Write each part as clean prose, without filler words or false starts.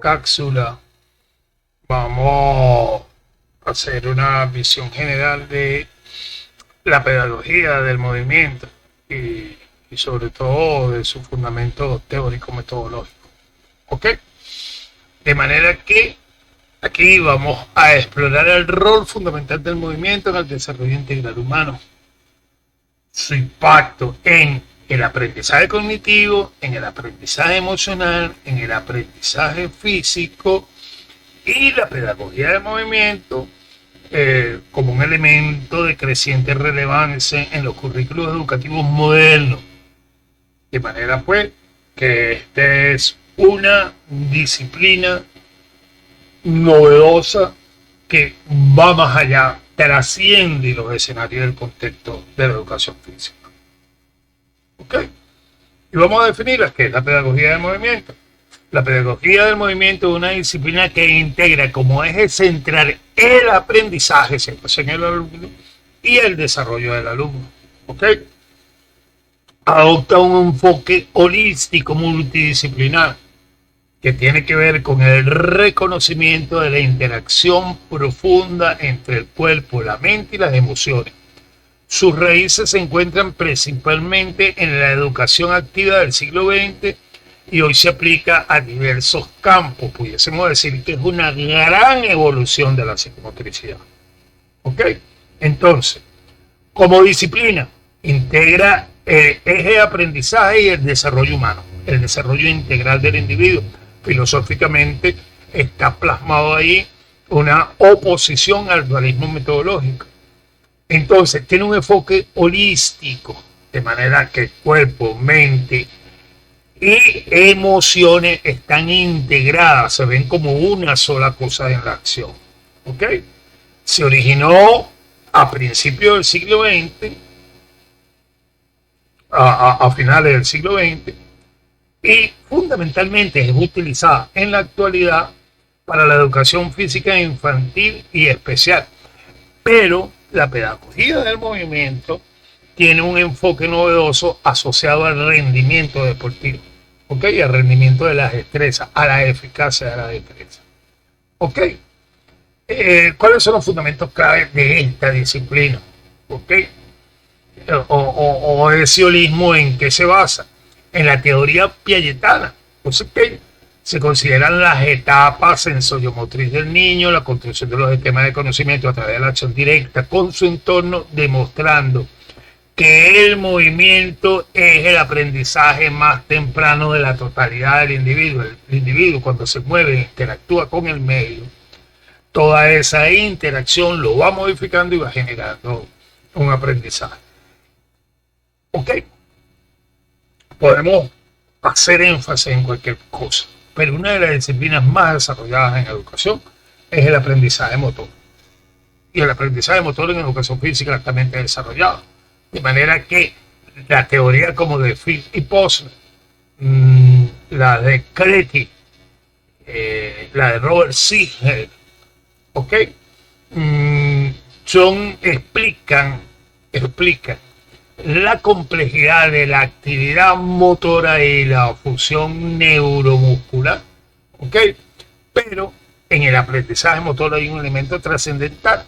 cápsula vamos a hacer una visión general de la pedagogía del movimiento y sobre todo de su fundamento teórico-metodológico. ¿Ok? De manera que aquí vamos a explorar el rol fundamental del movimiento en el desarrollo integral humano, su impacto en el aprendizaje cognitivo, en el aprendizaje emocional, en el aprendizaje físico y la pedagogía del movimiento como un elemento de creciente relevancia en los currículos educativos modernos. De manera pues que esta es una disciplina novedosa que va más allá, trasciende los escenarios del contexto de la educación física. ¿Ok? Y vamos a definir qué es la pedagogía del movimiento. La pedagogía del movimiento es una disciplina que integra como eje central el aprendizaje, siempre en el alumno, y el desarrollo del alumno. ¿Ok? Adopta un enfoque holístico multidisciplinar que tiene que ver con el reconocimiento de la interacción profunda entre el cuerpo, la mente y las emociones. Sus raíces se encuentran principalmente en la educación activa del siglo XX y hoy se aplica a diversos campos. Pudiésemos decir que es una gran evolución de la psicomotricidad. ¿Ok? Entonces, como disciplina, integra el eje de aprendizaje y el desarrollo humano, el desarrollo integral del individuo. Filosóficamente está plasmado ahí una oposición al dualismo metodológico. Entonces, tiene un enfoque holístico, de manera que cuerpo, mente y emociones están integradas, se ven como una sola cosa en la acción. ¿Ok? Se originó a principios del siglo XX, a finales del siglo XX, y fundamentalmente es utilizada en la actualidad para la educación física infantil y especial. Pero la pedagogía del movimiento tiene un enfoque novedoso asociado al rendimiento deportivo, ¿ok? Y al rendimiento de las destrezas, a la eficacia de la destreza. ¿Ok? ¿Cuáles son los fundamentos claves de esta disciplina? ¿Ok? O ese holismo, ¿en qué se basa? En la teoría piagetana. Entonces, ¿qué? Se consideran las etapas sensoriomotriz del niño, la construcción de los sistemas de conocimiento a través de la acción directa con su entorno, demostrando que el movimiento es el aprendizaje más temprano de la totalidad del individuo. El individuo, cuando se mueve e interactúa con el medio, toda esa interacción lo va modificando y va generando un aprendizaje. ¿Ok? Podemos hacer énfasis en cualquier cosa, pero una de las disciplinas más desarrolladas en educación es el aprendizaje motor. Y el aprendizaje motor en educación física es altamente desarrollado. De manera que la teoría como de Field y Posner, la de Creti, la de Robert Siegel, ¿ok? Explican la complejidad de la actividad motora y la función neuromuscular, ¿ok? Pero en el aprendizaje motor hay un elemento trascendental,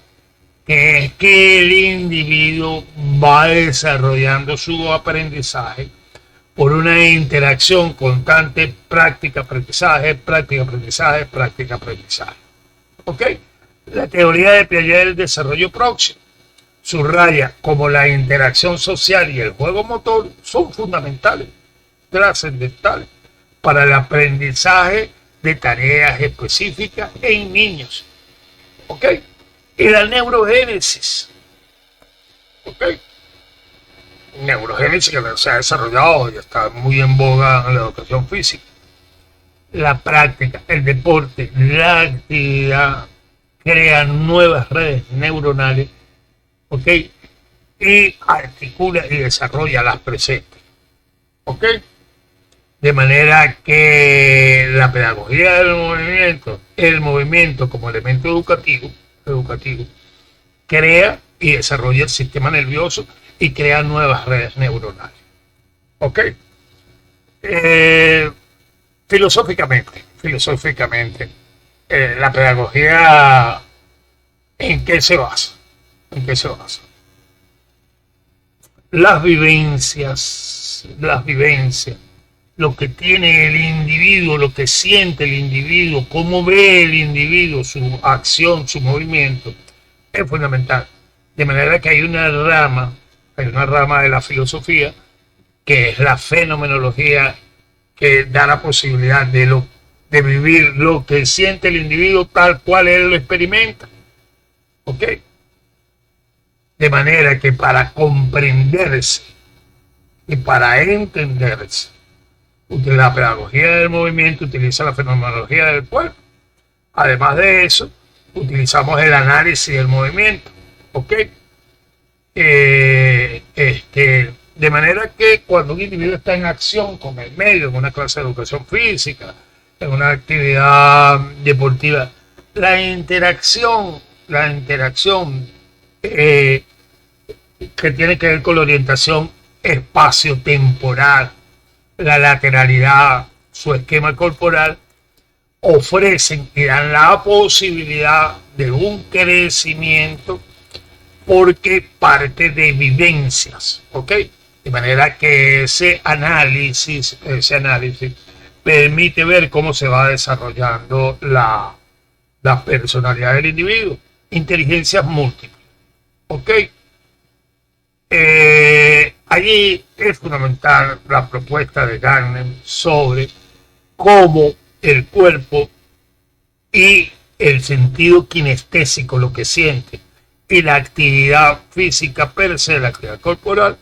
que es que el individuo va desarrollando su aprendizaje por una interacción constante, práctica, aprendizaje, práctica, aprendizaje, práctica, aprendizaje. ¿Ok? La teoría de Piaget del desarrollo próximo subraya como la interacción social y el juego motor son fundamentales, trascendentales para el aprendizaje de tareas específicas en niños. ¿Ok? Y la neurogénesis. ¿Ok? Neurogénesis que se ha desarrollado y está muy en boga en la educación física. La práctica, el deporte, la actividad crean nuevas redes neuronales, ¿ok? Y articula y desarrolla las presentes, ¿ok? De manera que la pedagogía del movimiento, el movimiento como elemento educativo, crea y desarrolla el sistema nervioso y crea nuevas redes neuronales, ¿ok? Filosóficamente, filosóficamente, la pedagogía, ¿en qué se basa? ¿En qué se basa? Las vivencias, lo que tiene el individuo, lo que siente el individuo, cómo ve el individuo, su acción, su movimiento, es fundamental. De manera que hay una rama de la filosofía, que es la fenomenología, que da la posibilidad de vivir lo que siente el individuo tal cual él lo experimenta. ¿Ok? De manera que para comprenderse y para entenderse, la pedagogía del movimiento utiliza la fenomenología del cuerpo. Además de eso, utilizamos el análisis del movimiento. ¿Ok? De manera que cuando un individuo está en acción con el medio, en una clase de educación física, en una actividad deportiva, la interacción que tiene que ver con la orientación espacio-temporal, la lateralidad, su esquema corporal, ofrecen y dan la posibilidad de un crecimiento porque parte de vivencias, ¿ok? De manera que ese análisis permite ver cómo se va desarrollando la personalidad del individuo. Inteligencias múltiples, ¿ok? Allí es fundamental la propuesta de Gardner sobre cómo el cuerpo y el sentido kinestésico, lo que siente, y la actividad física per se, la actividad corporal,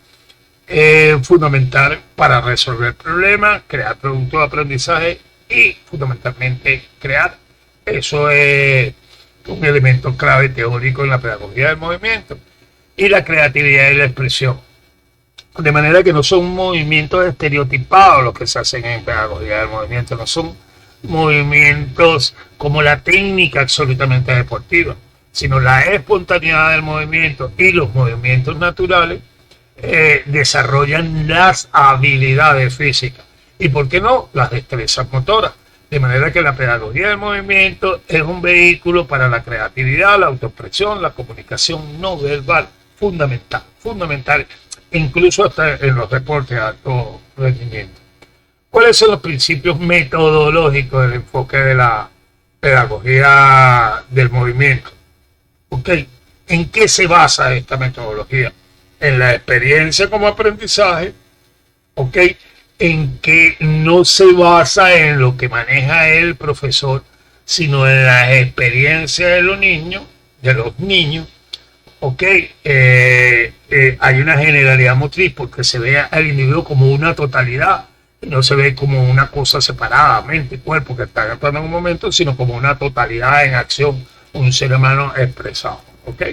es fundamental para resolver problemas, crear productos de aprendizaje y fundamentalmente crear. Eso es un elemento clave teórico en la pedagogía del movimiento. Y la creatividad y la expresión. De manera que no son movimientos estereotipados los que se hacen en pedagogía del movimiento, no son movimientos como la técnica absolutamente deportiva, sino la espontaneidad del movimiento y los movimientos naturales desarrollan las habilidades físicas y, ¿por qué no?, las destrezas motoras. De manera que la pedagogía del movimiento es un vehículo para la creatividad, la autoexpresión, la comunicación no verbal, fundamental, incluso hasta en los deportes de alto rendimiento. ¿Cuáles son los principios metodológicos del enfoque de la pedagogía del movimiento? ¿Ok? ¿En qué se basa esta metodología? En la experiencia como aprendizaje, ¿ok? En que no se basa en lo que maneja el profesor, sino en las experiencias de los niños, ¿ok? Hay una generalidad motriz porque se ve al individuo como una totalidad, no se ve como una cosa separada, mente, cuerpo, que está actuando en un momento, sino como una totalidad en acción, un ser humano expresado, ¿ok?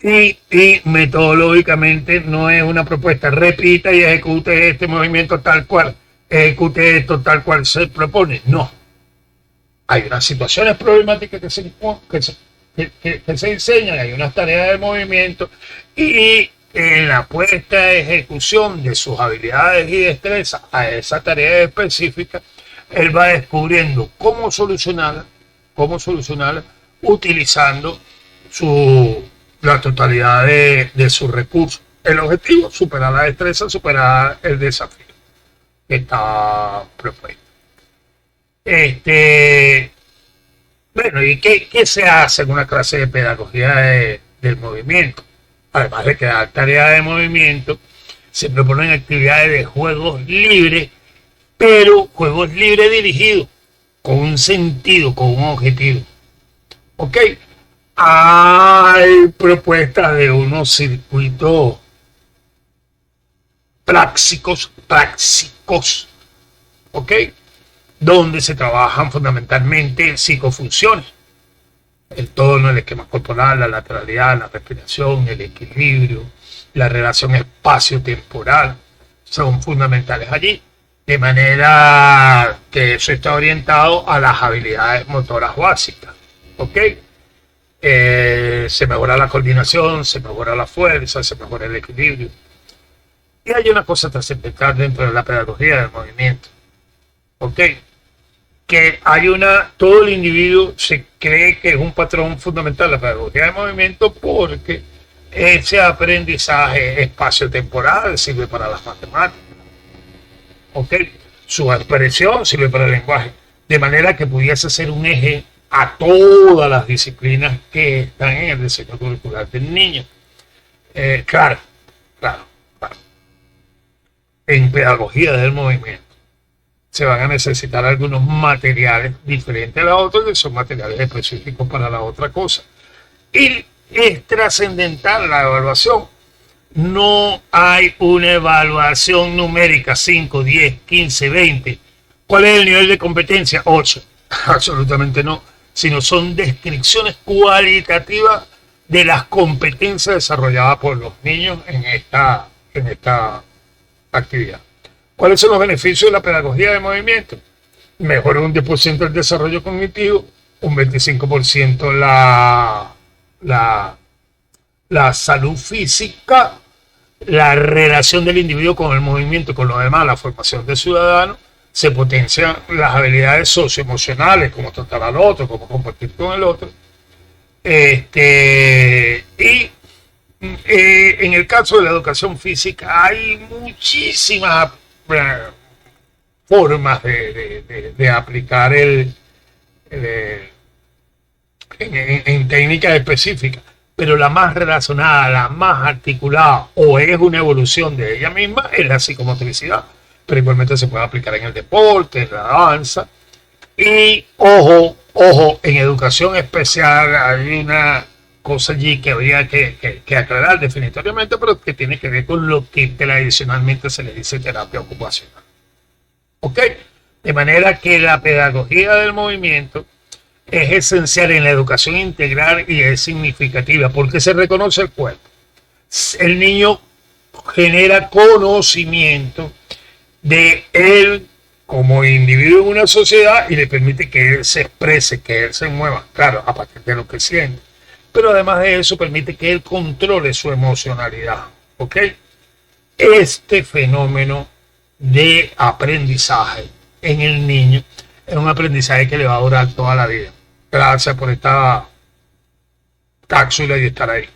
Y metodológicamente no es una propuesta, repita y ejecute este movimiento tal cual, ejecute esto tal cual se propone, no. Hay unas situaciones problemáticas que se enseñan, hay unas tareas de movimiento y en la puesta de ejecución de sus habilidades y destrezas a esa tarea específica, él va descubriendo cómo solucionarla utilizando la totalidad de sus recursos. El objetivo, superar la destreza, superar el desafío que está propuesto. Bueno, ¿y qué se hace en una clase de pedagogía del movimiento? Además de crear tareas de movimiento, se proponen actividades de juegos libres, pero juegos libres dirigidos, con un sentido, con un objetivo. ¿Ok? Hay propuestas de unos circuitos prácticos, ¿ok? Donde se trabajan fundamentalmente psicofunciones. El tono, el esquema corporal, la lateralidad, la respiración, el equilibrio, la relación espacio-temporal, son fundamentales allí. De manera que eso está orientado a las habilidades motoras básicas, ¿ok? Se mejora la coordinación, se mejora la fuerza, se mejora el equilibrio. Y hay una cosa trascendental dentro de la pedagogía del movimiento. ¿ok? Que hay todo el individuo se cree que es un patrón fundamental de la pedagogía de movimiento porque ese aprendizaje espacio-temporal sirve para las matemáticas, ¿ok? Su expresión sirve para el lenguaje, de manera que pudiese ser un eje a todas las disciplinas que están en el diseño curricular del niño. Claro, claro, claro. En pedagogía del movimiento se van a necesitar algunos materiales diferentes a los otros, que son materiales específicos para la otra cosa. Y es trascendental la evaluación. No hay una evaluación numérica 5, 10, 15, 20. ¿Cuál es el nivel de competencia? 8. Absolutamente no. Sino son descripciones cualitativas de las competencias desarrolladas por los niños en esta actividad. ¿Cuáles son los beneficios de la pedagogía de movimiento? Mejora un 10% el desarrollo cognitivo, un 25% la salud física, la relación del individuo con el movimiento, con los demás, la formación de ciudadanos, se potencian las habilidades socioemocionales, como tratar al otro, como compartir con el otro. En el caso de la educación física hay muchísimas formas de aplicar en técnicas específicas, pero la más relacionada, la más articulada o es una evolución de ella misma es la psicomotricidad, pero igualmente se puede aplicar en el deporte, en la danza. Y ojo, en educación especial hay una cosa allí que habría que aclarar definitoriamente, pero que tiene que ver con lo que tradicionalmente se le dice terapia ocupacional. ¿Ok? De manera que la pedagogía del movimiento es esencial en la educación integral y es significativa porque se reconoce el cuerpo. El niño genera conocimiento de él como individuo en una sociedad y le permite que él se exprese, que él se mueva, claro, a partir de lo que siente. Pero además de eso permite que él controle su emocionalidad, ¿ok? Este fenómeno de aprendizaje en el niño es un aprendizaje que le va a durar toda la vida. Gracias por esta cápsula y estar ahí.